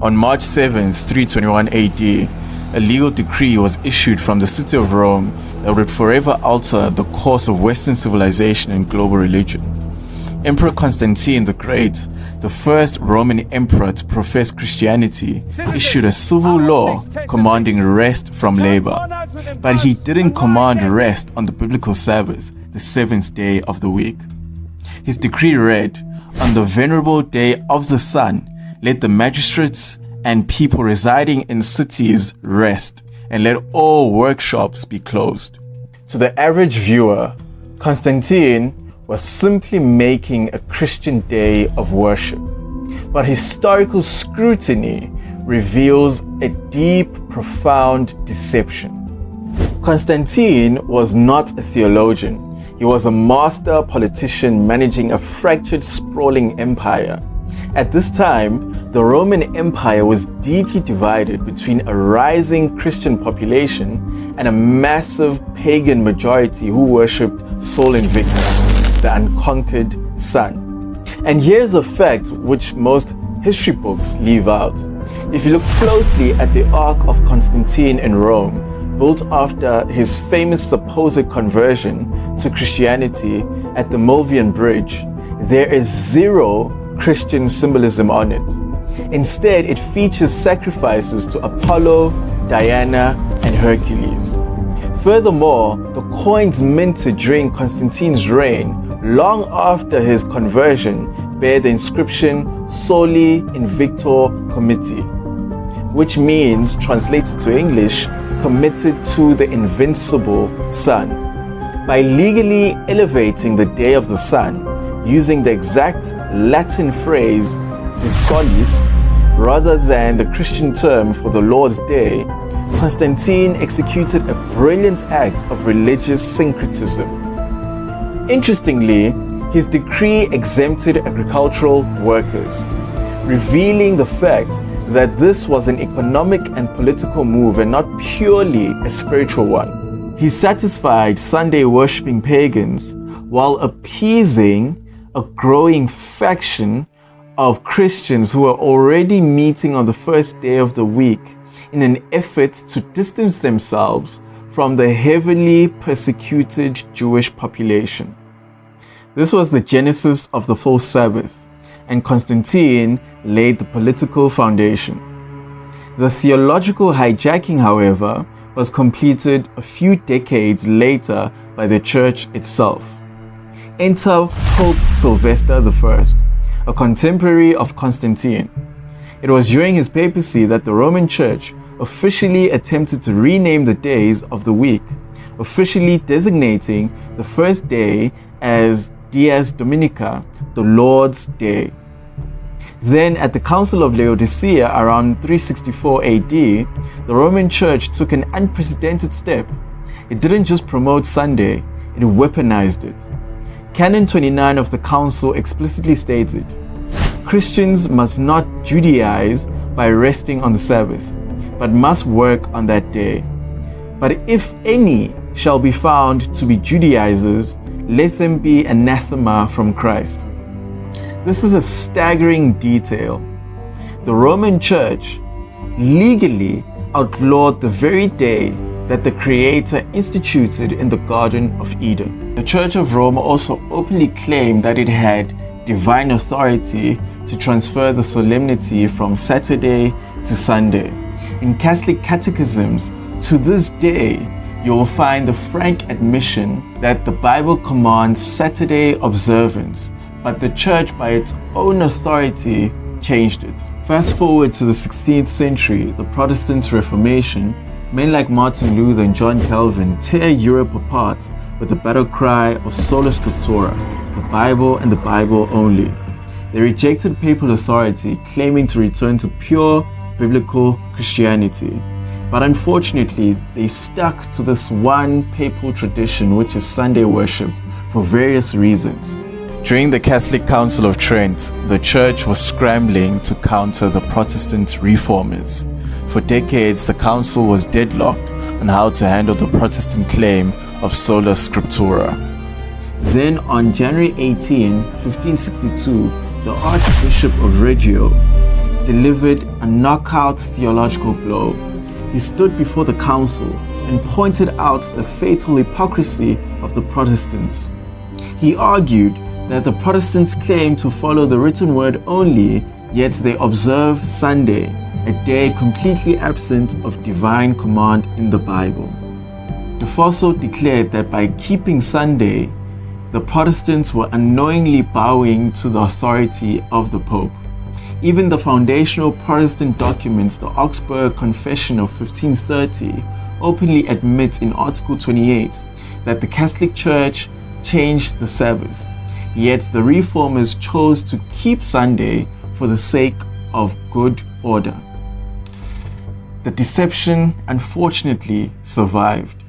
On March 7, 321 AD, a legal decree was issued from the city of Rome that would forever alter the course of Western civilization and global religion. Emperor Constantine the Great, the first Roman emperor to profess Christianity, issued a civil law commanding rest from labor. But he didn't command rest on the biblical Sabbath, the seventh day of the week. His decree read, "On the venerable day of the sun, let the magistrates and people residing in cities rest, and let all workshops be closed." To the average viewer, Constantine was simply making a Christian day of worship. But historical scrutiny reveals a deep, profound deception. Constantine was not a theologian. He was a master politician managing a fractured, sprawling empire. At this time, the Roman Empire was deeply divided between a rising Christian population and a massive pagan majority who worshipped Sol Invictus, the unconquered sun. And here's a fact which most history books leave out. If you look closely at the Ark of Constantine in Rome, built after his famous supposed conversion to Christianity at the Milvian Bridge, there is zero Christian symbolism on it. Instead, it features sacrifices to Apollo, Diana, and Hercules. Furthermore, the coins minted during Constantine's reign, long after his conversion, bear the inscription Soli Invictor Committee, which means, translated to English, committed to the invincible sun. By legally elevating the day of the sun, using the exact Latin phrase de solis, rather than the Christian term for the Lord's Day, Constantine executed a brilliant act of religious syncretism. Interestingly, his decree exempted agricultural workers, revealing the fact that this was an economic and political move and not purely a spiritual one. He satisfied Sunday worshipping pagans while appeasing a growing faction of Christians who were already meeting on the first day of the week in an effort to distance themselves from the heavily persecuted Jewish population. This was the genesis of the false Sabbath, and Constantine laid the political foundation. The theological hijacking, however, was completed a few decades later by the church itself. Enter Pope Sylvester I, a contemporary of Constantine. It was during his papacy that the Roman Church officially attempted to rename the days of the week, officially designating the first day as Dies Dominica, the Lord's Day. Then at the Council of Laodicea around 364 AD, the Roman Church took an unprecedented step. It didn't just promote Sunday, it weaponized it. Canon 29 of the Council explicitly stated, Christians must not Judaize by resting on the Sabbath, but must work on that day. But if any shall be found to be Judaizers, let them be anathema from Christ. This is a staggering detail. The Roman Church legally outlawed the very day that the Creator instituted in the Garden of Eden. The Church of Rome also openly claimed that it had divine authority to transfer the solemnity from Saturday to Sunday. In Catholic catechisms, to this day, you will find the frank admission that the Bible commands Saturday observance, but the Church, by its own authority, changed it. Fast forward to the 16th century, the Protestant Reformation, men like Martin Luther and John Calvin tear Europe apart with the battle cry of Sola Scriptura, the Bible and the Bible only. They rejected papal authority, claiming to return to pure biblical Christianity. But unfortunately, they stuck to this one papal tradition, which is Sunday worship, for various reasons. During the Catholic Council of Trent, the Church was scrambling to counter the Protestant reformers. For decades, the Council was deadlocked on how to handle the Protestant claim of Sola Scriptura. Then on January 18, 1562, the Archbishop of Reggio delivered a knockout theological blow. He stood before the council and pointed out the fatal hypocrisy of the Protestants. He argued that the Protestants claim to follow the written word only, yet they observe Sunday, a day completely absent of divine command in the Bible. De Fosso declared that by keeping Sunday, the Protestants were unknowingly bowing to the authority of the Pope. Even the foundational Protestant documents, the Augsburg Confession of 1530, openly admits in Article 28 that the Catholic Church changed the Sabbath, yet the Reformers chose to keep Sunday for the sake of good order. The deception, unfortunately, survived.